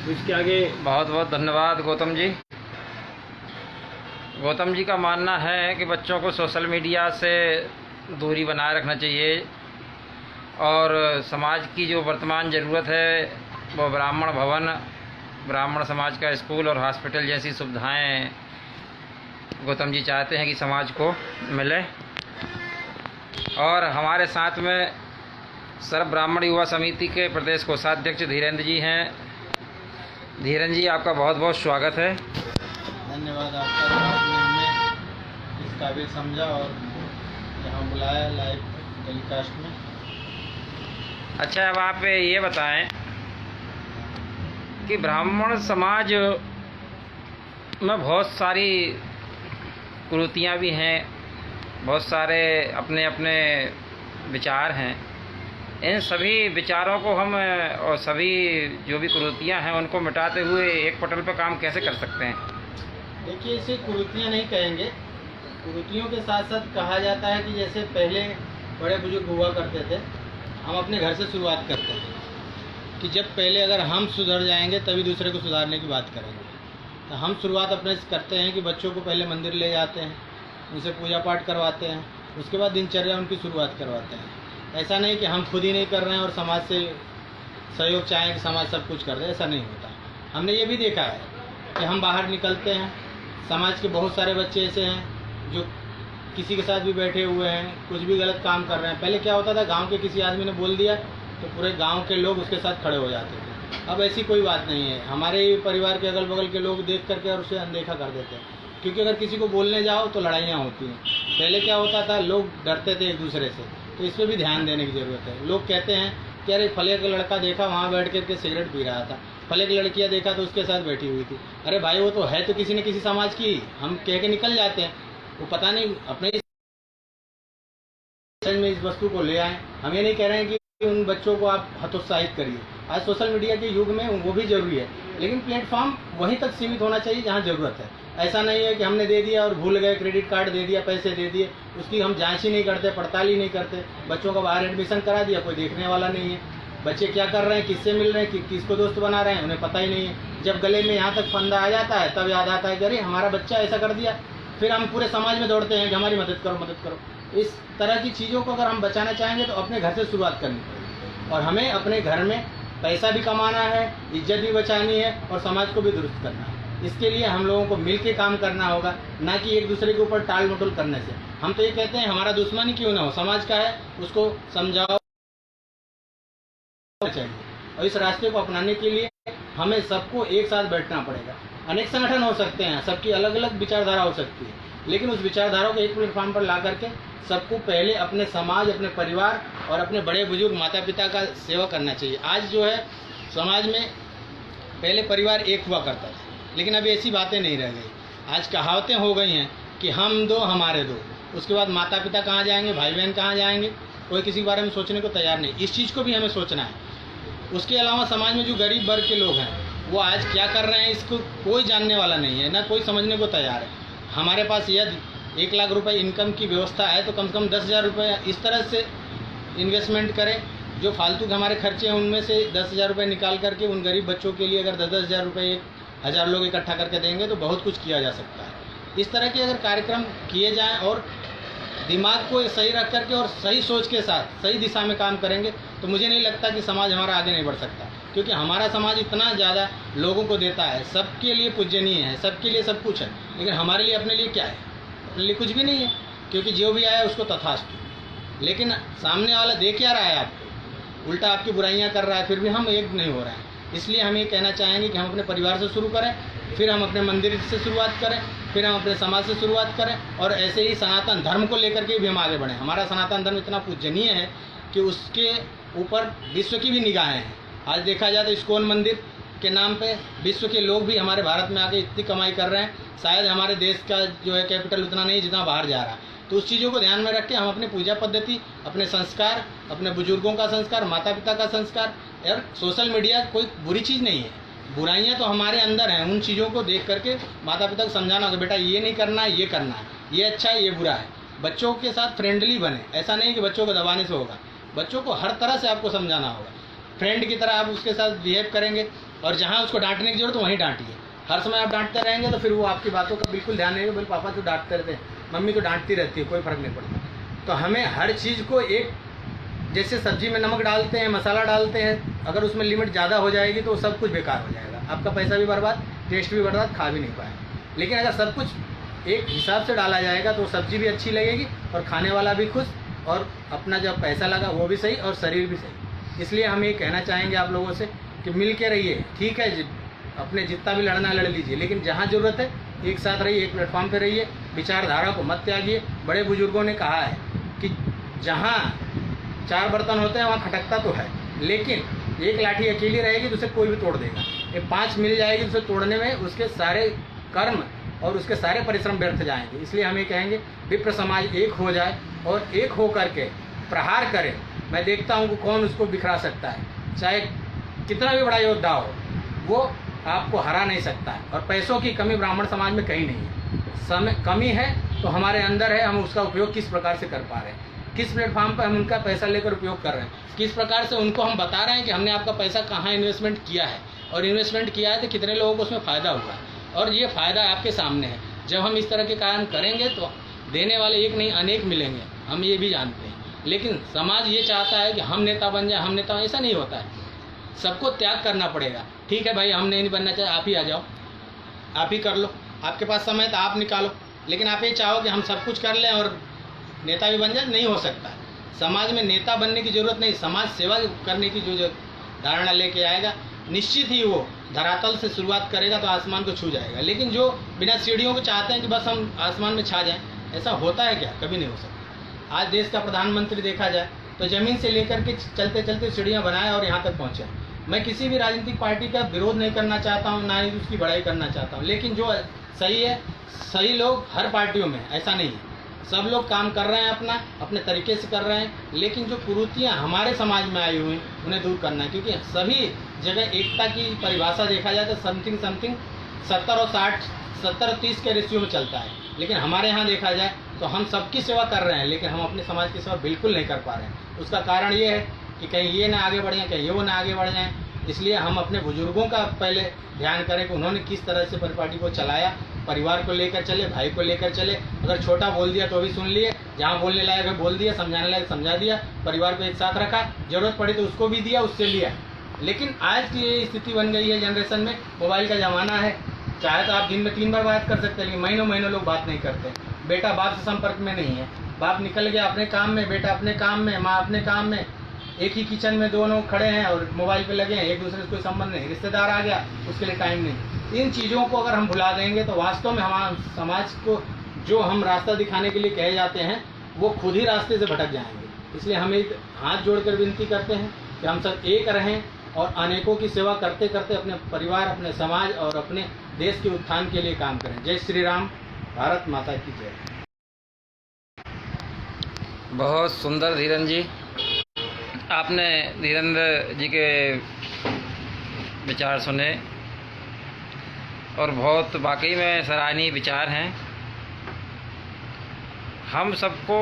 तो इसके आगे बहुत बहुत धन्यवाद गौतम जी। गौतम जी का मानना है कि बच्चों को सोशल मीडिया से दूरी बनाए रखना चाहिए और समाज की जो वर्तमान ज़रूरत है वो ब्राह्मण भवन, ब्राह्मण समाज का स्कूल और हॉस्पिटल जैसी सुविधाएं गौतम जी चाहते हैं कि समाज को मिले। और हमारे साथ में सर्व ब्राह्मण युवा समिति के प्रदेश कोषाध्यक्ष धीरेन्द्र जी हैं। धीरेन्द्र जी, आपका बहुत बहुत स्वागत है। धन्यवाद आपका, आपने हमें इस काबिल समझा और यहाँ बुलाया लाइव टेलीकास्ट में। अच्छा, अब आप ये बताएं कि ब्राह्मण समाज में बहुत सारी कुरीतियाँ भी हैं, बहुत सारे अपने अपने विचार हैं। इन सभी विचारों को हम और सभी जो भी कुरीतियाँ हैं उनको मिटाते हुए एक पटल पर काम कैसे कर सकते हैं? देखिए, इसे कुरीतियाँ नहीं कहेंगे। कुरीतियों के साथ साथ कहा जाता है कि जैसे पहले बड़े बुजुर्ग हुआ करते थे, हम अपने घर से शुरुआत करते हैं कि जब पहले अगर हम सुधर जाएंगे तभी दूसरे को सुधारने की बात करेंगे। तो हम शुरुआत अपने से करते हैं कि बच्चों को पहले मंदिर ले जाते हैं, उनसे पूजा पाठ करवाते हैं, उसके बाद दिनचर्या उनकी शुरुआत करवाते हैं। ऐसा नहीं कि हम खुद ही नहीं कर रहे हैं और समाज से सहयोग चाहें कि समाज सब कुछ कर दे, ऐसा नहीं होता। हमने ये भी देखा है कि हम बाहर निकलते हैं, समाज के बहुत सारे बच्चे ऐसे हैं जो किसी के साथ भी बैठे हुए हैं, कुछ भी गलत काम कर रहे हैं। पहले क्या होता था, गांव के किसी आदमी ने बोल दिया तो पूरे गांव के लोग उसके साथ खड़े हो जाते थे। अब ऐसी कोई बात नहीं है। हमारे परिवार के अगल बगल के लोग देख करके और उसे अनदेखा कर देते हैं, क्योंकि अगर किसी को बोलने जाओ तो लड़ाइयाँ होती हैं। पहले क्या होता था, लोग डरते थे एक दूसरे से, तो इस पर भी ध्यान देने की ज़रूरत है। लोग कहते हैं कि अरे फले का लड़का देखा वहाँ बैठ करके सिगरेट पी रहा था, फले की लड़कियाँ देखा तो उसके साथ बैठी हुई थी। अरे भाई, वो तो है तो किसी न किसी समाज की, हम कह के निकल जाते हैं। वो पता नहीं अपने में इस वस्तु को ले आए। हम ये नहीं कह रहे हैं कि उन बच्चों को आप हतोत्साहित करिए। आज सोशल मीडिया के युग में वो भी जरूरी है, लेकिन प्लेटफॉर्म वहीं तक सीमित होना चाहिए जहाँ ज़रूरत है। ऐसा नहीं है कि हमने दे दिया और भूल गए, क्रेडिट कार्ड दे दिया, पैसे दे दिए, उसकी हम जांच ही नहीं करते, पड़ताल ही नहीं करते। बच्चों का बाहर एडमिशन करा दिया, कोई देखने वाला नहीं है। बच्चे क्या कर रहे हैं, किससे मिल रहे हैं, किसको दोस्त बना रहे हैं, उन्हें पता ही नहीं है। जब गले में यहाँ तक फंदा आ जाता है तब याद आता है कि अरे हमारा बच्चा ऐसा कर दिया। फिर हम पूरे समाज में दौड़ते हैं कि हमारी मदद करो, मदद करो। इस तरह की चीज़ों को अगर हम बचाना चाहेंगे तो अपने घर से शुरुआत करनी पड़ेगी। और हमें अपने घर में पैसा भी कमाना है, इज्जत भी बचानी है और समाज को भी दुरुस्त करना है। इसके लिए हम लोगों को मिल के काम करना होगा, ना कि एक दूसरे के ऊपर टाल मटोल करने से। हम तो ये कहते हैं हमारा दुश्मन ही क्यों ना हो, समाज का है, उसको समझाओ चाहिए। और इस रास्ते को अपनाने के लिए हमें सबको एक साथ बैठना पड़ेगा। अनेक संगठन हो सकते हैं, सबकी अलग अलग विचारधारा हो सकती है, लेकिन उस विचारधारा को एक प्लेटफॉर्म पर ला करके सबको पहले अपने समाज, अपने परिवार और अपने बड़े बुजुर्ग माता पिता का सेवा करना चाहिए। आज जो है समाज में पहले परिवार एक हुआ करता था, लेकिन अब ऐसी बातें नहीं रह गई। आज कहावतें हो गई हैं कि हम दो हमारे दो, उसके बाद माता पिता कहाँ जाएंगे, भाई बहन कहाँ जाएंगे, कोई किसी के बारे में सोचने को तैयार नहीं। इस चीज़ को भी हमें सोचना है। उसके अलावा समाज में जो गरीब वर्ग के लोग हैं वो आज क्या कर रहे हैं इसको कोई जानने वाला नहीं है, ना कोई समझने को तैयार है। हमारे पास यदि 1 लाख रुपए इनकम की व्यवस्था है तो कम से कम 10,000 रुपये इस तरह से इन्वेस्टमेंट करें, जो फालतू के हमारे खर्चे हैं उनमें से 10,000 रुपये निकाल करके उन गरीब बच्चों के लिए अगर 10,000 रुपये 1,000 लोग इकट्ठा करके देंगे तो बहुत कुछ किया जा सकता है। इस तरह के अगर कार्यक्रम किए जाएँ और दिमाग को सही रख करके और सही सोच के साथ सही दिशा में काम करेंगे तो मुझे नहीं लगता कि समाज हमारा आगे नहीं बढ़ सकता, क्योंकि हमारा समाज इतना ज़्यादा लोगों को देता है, सबके लिए पूजनीय है, सबके लिए सब कुछ है, लेकिन हमारे लिए अपने लिए क्या है? अपने लिए कुछ भी नहीं है, क्योंकि जो भी आया उसको तथास्तु। लेकिन सामने वाला देख क्या रहा है आपको, उल्टा आपकी बुराइयाँ कर रहा है, फिर भी हम एक नहीं हो रहे हैं। इसलिए हम ये कहना चाहेंगे कि हम अपने परिवार से शुरू करें, फिर हम अपने मंदिर से शुरुआत करें, फिर हम अपने समाज से शुरुआत करें, और ऐसे ही सनातन धर्म को लेकर के भी हम आगे बढ़ें। हमारा सनातन धर्म इतना पूजनीय है कि उसके ऊपर विश्व की भी निगाहें हैं। आज देखा जाए तो इस्कॉन मंदिर के नाम पे विश्व के लोग भी हमारे भारत में आके इतनी कमाई कर रहे हैं। शायद हमारे देश का जो है कैपिटल उतना नहीं जितना बाहर जा रहा है। तो उस चीज़ों को ध्यान में रख के हम अपनी पूजा पद्धति, अपने संस्कार, अपने बुजुर्गों का संस्कार, माता पिता का संस्कार, और सोशल मीडिया कोई बुरी चीज़ नहीं है, बुराइयां तो हमारे अंदर हैं। उन चीज़ों को देख करके माता पिता को समझाना होगा, बेटा ये नहीं करना है, ये करना है, ये अच्छा है, ये बुरा है। बच्चों के साथ फ्रेंडली बने, ऐसा नहीं कि बच्चों को दबाने से होगा। बच्चों को हर तरह से आपको समझाना होगा। फ्रेंड की तरह आप उसके साथ बिहेव करेंगे और जहाँ उसको डांटने की जरूरत वहीं डांटिए। हर समय आप डांटते रहेंगे तो फिर वो आपकी बातों का बिल्कुल ध्यान नहीं रहेगा। बोले पापा तो डांटते रहते हैं, मम्मी तो डांटती रहती है, कोई फ़र्क नहीं पड़ता। तो हमें हर चीज़ को एक, जैसे सब्जी में नमक डालते हैं, मसाला डालते हैं, अगर उसमें लिमिट ज़्यादा हो जाएगी तो सब कुछ बेकार हो जाएगा, आपका पैसा भी बर्बाद, टेस्ट भी बर्बाद, खा भी नहीं पाएंगे। लेकिन अगर सब कुछ एक हिसाब से डाला जाएगा तो सब्जी भी अच्छी लगेगी और खाने वाला भी खुश, और अपना जब पैसा लगा वो भी सही और शरीर भी सही। इसलिए हम ये कहना चाहेंगे आप लोगों से कि मिल के रहिए। ठीक है, अपने जितना भी लड़ना लड़ लीजिए, लेकिन जहाँ ज़रूरत है एक साथ रहिए, एक प्लेटफॉर्म पे रहिए, विचारधारा को मत त्यागिए। बड़े बुजुर्गों ने कहा है कि जहाँ 4 बर्तन होते हैं वहाँ खटकता तो है, लेकिन एक लाठी अकेली रहेगी तो उसे कोई भी तोड़ देगा। ये 5 मिल जाएगी तो उसे तोड़ने में उसके सारे कर्म और उसके सारे परिश्रम व्यर्थ जाएंगे। इसलिए हम ये कहेंगे विप्र समाज एक हो जाए और एक हो करके प्रहार करे। मैं देखता हूँ कि कौन उसको बिखरा सकता है, चाहे कितना भी बड़ा योद्धा हो, वो आपको हरा नहीं सकता है। और पैसों की कमी ब्राह्मण समाज में कहीं नहीं है। समय कमी है तो हमारे अंदर है, हम उसका उपयोग किस प्रकार से कर पा रहे हैं, किस प्लेटफॉर्म पर हम उनका पैसा लेकर उपयोग कर रहे हैं, किस प्रकार से उनको हम बता रहे हैं कि हमने आपका पैसा कहाँ इन्वेस्टमेंट किया है, और इन्वेस्टमेंट किया है तो कितने लोगों को उसमें फ़ायदा हुआ है, और ये फ़ायदा आपके सामने है। जब हम इस तरह के काम करेंगे तो देने वाले एक नहीं अनेक मिलेंगे, हम ये भी जानते हैं। लेकिन समाज ये चाहता है कि हम नेता बन जाए, हम नेता, ऐसा नहीं होता है। सबको त्याग करना पड़ेगा। ठीक है भाई, हम नहीं बनना चाहिए, आप ही आ जाओ, आप ही कर लो, आपके पास समय तो आप निकालो। लेकिन आप ये चाहो कि हम सब कुछ कर लें और नेता भी बन जाए, नहीं हो सकता। समाज में नेता बनने की ज़रूरत नहीं, समाज सेवा करने की जो धारणा लेके आएगा, निश्चित ही वो धरातल से शुरुआत करेगा तो आसमान को छू जाएगा। लेकिन जो बिना सीढ़ियों को चाहते हैं कि बस हम आसमान में छा जाएं, ऐसा होता है क्या? कभी नहीं हो सकता। आज देश का प्रधानमंत्री देखा जाए तो ज़मीन से लेकर के चलते चलते सीढ़ियाँ बनाए और यहाँ तक पहुँचे। मैं किसी भी राजनीतिक पार्टी का विरोध नहीं करना चाहता हूँ, ना ही उसकी बड़ाई करना चाहता हूँ, लेकिन जो सही है, सही लोग हर पार्टियों में ऐसा नहीं है, सब लोग काम कर रहे हैं, अपने तरीके से कर रहे हैं। लेकिन जो कुरीतियाँ हमारे समाज में आई हुई उन्हें दूर करना है, क्योंकि सभी जगह एकता की परिभाषा देखा जाए तो समथिंग 70 और 60, 70 और 30 के रेशियो में चलता है। लेकिन हमारे यहाँ देखा जाए तो हम सबकी सेवा कर रहे हैं, लेकिन हम अपने समाज की सेवा बिल्कुल नहीं कर पा रहे हैं। उसका कारण ये है कि कहीं ये ना आगे बढ़ जाएँ, कहीं ये वो ना आगे बढ़ जाएँ। इसलिए हम अपने बुजुर्गों का पहले ध्यान करें कि उन्होंने किस तरह से परिपाटी को चलाया, परिवार को लेकर चले, भाई को लेकर चले। अगर छोटा बोल दिया तो भी सुन लिए, जहाँ बोलने लायक है बोल दिया, समझाने लायक समझा दिया, परिवार को एक साथ रखा, जरूरत पड़ी तो उसको भी दिया, उससे लिया। लेकिन आज की ये स्थिति बन गई है जनरेशन में, मोबाइल का ज़माना है, चाहे तो आप दिन में 3 बार बात कर सकते हैं, लेकिन महीनों महीनों लोग बात नहीं करते। बेटा बाप से संपर्क में नहीं है, बाप निकल गया अपने काम में, बेटा अपने काम में, माँ अपने काम में, एक ही किचन में दोनों खड़े हैं और मोबाइल पे लगे हैं, एक दूसरे से कोई संबंध नहीं, रिश्तेदार आ गया उसके लिए टाइम नहीं। इन चीज़ों को अगर हम भुला देंगे तो वास्तव में हमारा समाज को जो हम रास्ता दिखाने के लिए कहे जाते हैं वो खुद ही रास्ते से भटक जाएंगे। इसलिए हम एक हाथ जोड़कर विनती करते हैं कि हम सब एक रहें और अनेकों की सेवा करते करते अपने परिवार, अपने समाज और अपने देश के उत्थान के लिए काम करें। जय श्री राम, भारत माता की जय। बहुत सुंदर धीरेन्द्र जी, आपने धीरेन्द्र जी के विचार सुने और बहुत वाकई में सराहनीय विचार हैं। हम सबको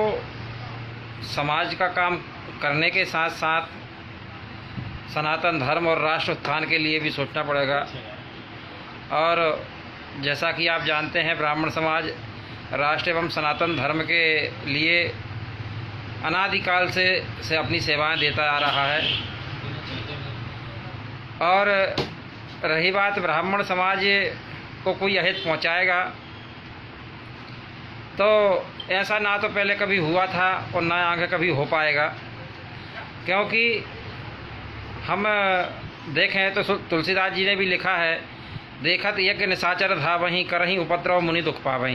समाज का काम करने के साथ साथ सनातन धर्म और राष्ट्र उत्थान के लिए भी सोचना पड़ेगा। और जैसा कि आप जानते हैं, ब्राह्मण समाज राष्ट्र एवं सनातन धर्म के लिए अनादिकाल से अपनी सेवाएं देता आ रहा है। और रही बात ब्राह्मण समाज को कोई अहित पहुंचाएगा, तो ऐसा ना तो पहले कभी हुआ था और ना आगे कभी हो पाएगा। क्योंकि हम देखें तो तुलसीदास जी ने भी लिखा है, देखत यज्ञ निशाचर धावहीं करहीं उपद्रव मुनि दुख पावहीं।